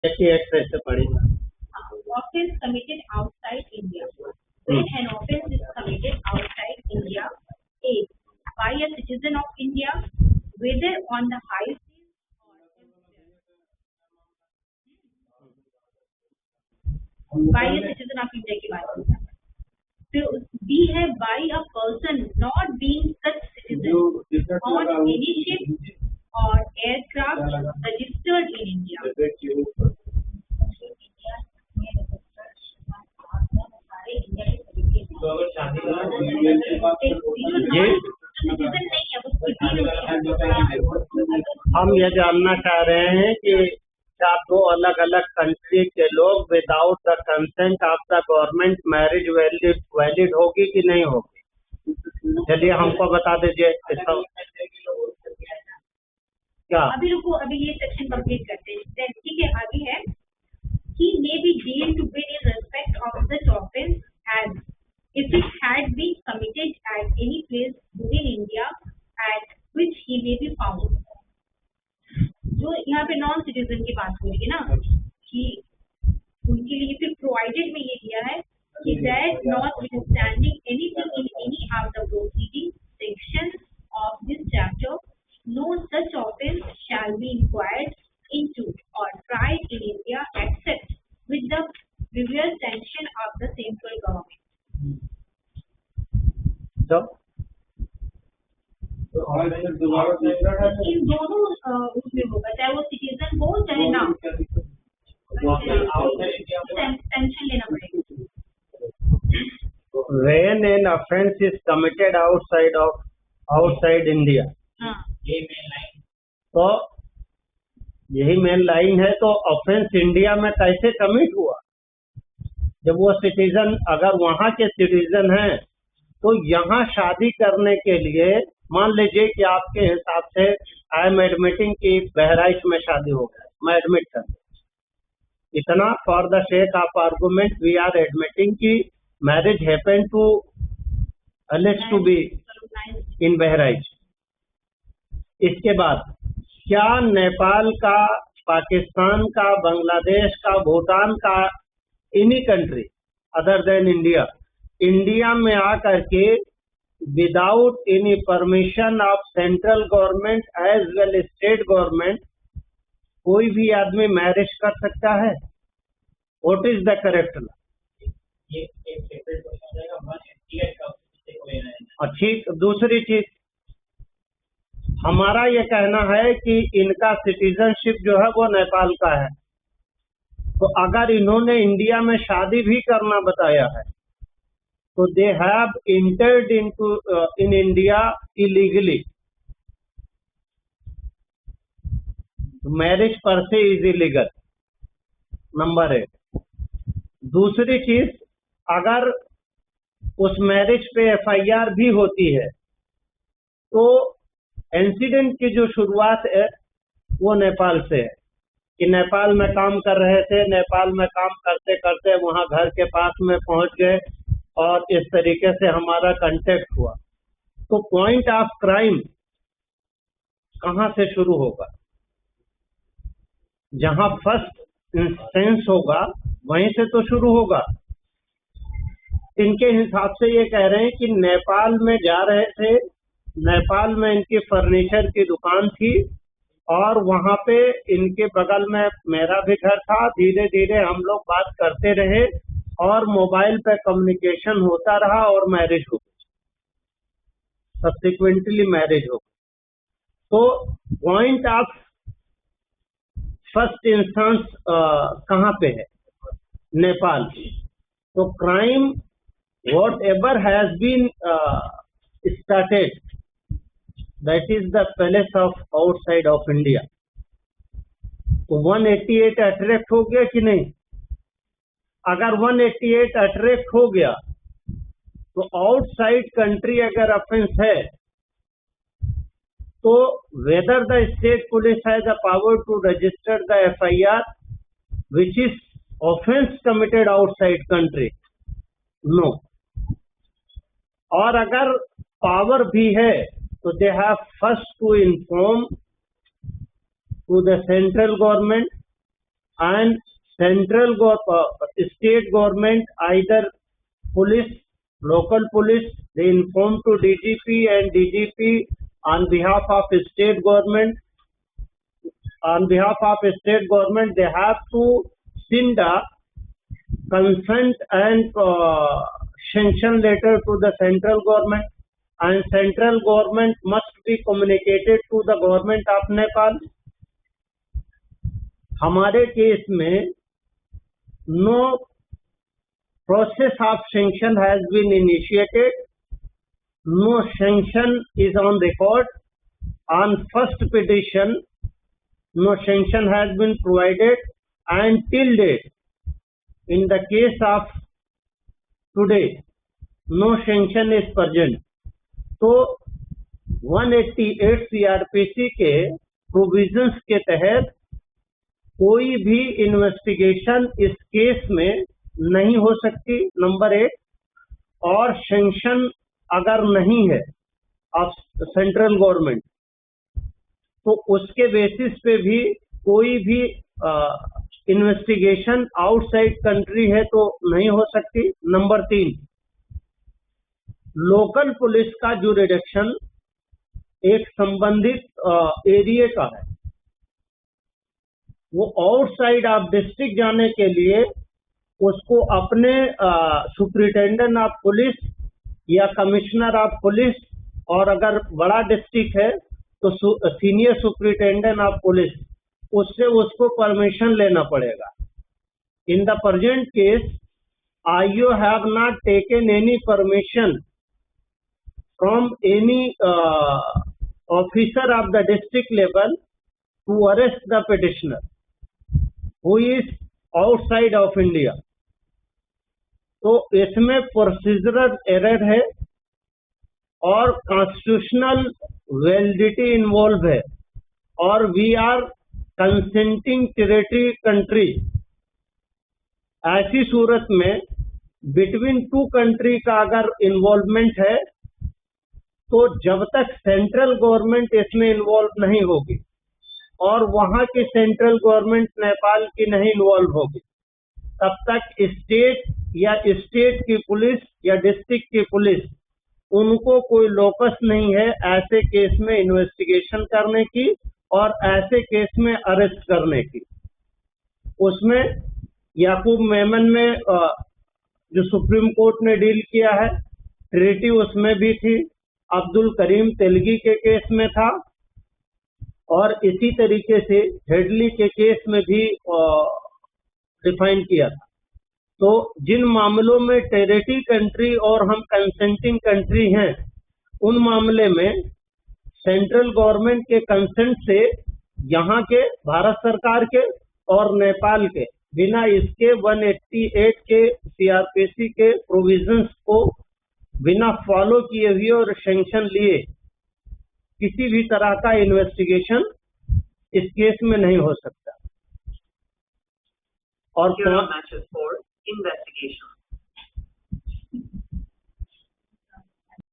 से पढ़ेगा। Offense committed outside India. When an offense is committed outside India, A. by a citizen of India, whether on the high seas or elsewhere. By a citizen of India की बात करते हैं। तो B है by a person not being such citizen on any ship or aircraft registered in India. हम ये जानना चाह रहे हैं कि क्या दो अलग अलग कंट्री के लोग without the consent of the government marriage valid होगी कि नहीं होगी? चलिए हमको बता दीजिए इसका क्या। अभी रुको, अभी ये सेक्शन कंप्लीट करते हैं। ठीक है, आगे है he may be deemed to be in respect of such offence as if it had been committed at any place within India at which he may be found. जो यहाँ पे नॉन सिटीजन की बात हो रही है ना, कि उनके लिए फिर प्रोवाइडेड में ये दिया है कि that notwithstanding anything in any of the proceeding sections of this chapter, no such offence shall be inquired into or tried in India except with the previous sanction of the central government. इन दोनों उसमें होगा, चाहे वो citizen हो चाहे ना, sanction लेना पड़ेगा। When an offence is committed outside India, तो यही मेन लाइन है। तो ऑफेंस इंडिया में कैसे कमिट हुआ? जब वो सिटीजन, अगर वहाँ के सिटीजन हैं तो यहाँ शादी करने के लिए, मान लीजिए कि आपके हिसाब से आई एम एडमिटिंग की बहराइच में शादी हो गया, मैं एडमिट कर इतना for the sake of argument we are admitting की marriage happen to allege to be in Bahraich. इसके बाद क्या नेपाल का, पाकिस्तान का, बांग्लादेश का, भूटान का, any country other than India में आकर के without any permission of central government as well state government कोई भी आदमी मैरिज कर सकता है? What is the correct law? अच्छी दूसरी चीज, हमारा ये कहना है कि इनका सिटीजनशिप जो है वो नेपाल का है, तो अगर इन्होंने इंडिया में शादी भी करना बताया है तो they have entered in India illegally. Marriage पर से इज इलीगल, नंबर 1। दूसरी चीज, अगर उस मैरिज पे FIR भी होती है तो इंसिडेंट की जो शुरुआत है वो नेपाल से है कि नेपाल में काम कर रहे थे, नेपाल में काम करते करते वहाँ घर के पास में पहुँच गए और इस तरीके से हमारा कांटेक्ट हुआ। तो पॉइंट ऑफ क्राइम कहाँ से शुरू होगा? जहाँ फर्स्ट इंस्टेंस होगा वहीं से तो शुरू होगा। इनके हिसाब से ये कह रहे हैं कि नेपाल में जा रहे थे, नेपाल में इनकी फर्नीचर की दुकान थी और वहाँ पे इनके बगल में मेरा भी घर था। धीरे धीरे हम लोग बात करते रहे और मोबाइल पे कम्युनिकेशन होता रहा और मैरिज हो गई, सब्सिक्वेंटली मैरिज हो गई। तो पॉइंट ऑफ फर्स्ट इंस्टेंस कहाँ पे है? नेपाल। तो crime whatever has been started that is the palace of outside of India. तो 188 अट्रैक्ट हो गया कि नहीं? अगर 188 अट्रैक्ट हो गया तो आउटसाइड कंट्री अगर ऑफेंस है तो whether the state police has the power to register the FIR which is offence committed outside country? No. और अगर पावर भी है तो they have first to inform to the central government and state government, either police, local police, they inform to DGP and DGP on behalf of state government. On behalf of state government, they have to send a consent and sanction letter to the central government, and central government must be communicated to the government of Nepal. हमारे case में no process of sanction has been initiated, no sanction is on record. On first petition, no sanction has been provided, and till date, in the case of today, no sanction is present. तो 188 CRPC के provisions के तहत कोई भी investigation इस case में नहीं हो सकती, नंबर 1, और सैंक्शन अगर नहीं है ऑफ सेंट्रल गवर्नमेंट तो उसके बेसिस पे भी कोई भी इन्वेस्टिगेशन आउटसाइड कंट्री है तो नहीं हो सकती। नंबर 3, लोकल पुलिस का जुरिडिक्शन एक संबंधित एरिया का है, वो आउटसाइड ऑफ डिस्ट्रिक्ट जाने के लिए उसको अपने सुपरिटेंडेंट ऑफ पुलिस या कमिश्नर ऑफ पुलिस, और अगर बड़ा डिस्ट्रिक्ट है तो सीनियर सुपरिटेंडेंट ऑफ पुलिस, उससे उसको परमिशन लेना पड़ेगा। In the present case, IO have not taken any permission from any officer of the district level to arrest the petitioner who is outside of India। तो इसमें procedural error है और constitutional validity involve है, और we are consenting territory country. ऐसी सूरत में between two country का अगर इन्वॉल्वमेंट है तो जब तक सेंट्रल गवर्नमेंट इसमें इन्वॉल्व नहीं होगी और वहां की सेंट्रल गवर्नमेंट नेपाल की नहीं इन्वॉल्व होगी, तब तक स्टेट या स्टेट की पुलिस या डिस्ट्रिक्ट की पुलिस, उनको कोई लोकस नहीं है ऐसे केस में इन्वेस्टिगेशन करने की और ऐसे केस में अरेस्ट करने की। उसमें याकूब मेमन में जो सुप्रीम कोर्ट ने डील किया है, ट्रीटी उसमें भी थी, अब्दुल करीम तेलगी के केस में था, और इसी तरीके से हेडली के केस में भी डिफाइन किया था। तो जिन मामलों में टेरिटरी कंट्री और हम कंसेंटिंग कंट्री हैं, उन मामले में सेंट्रल गवर्नमेंट के कंसेंट से यहाँ के भारत सरकार के और नेपाल के बिना इसके 188 के CRPC के प्रोविजंस को बिना फॉलो किए हुए और सैंक्शन लिए किसी भी तरह का इन्वेस्टिगेशन इस केस में नहीं हो सकता। और matches for investigation.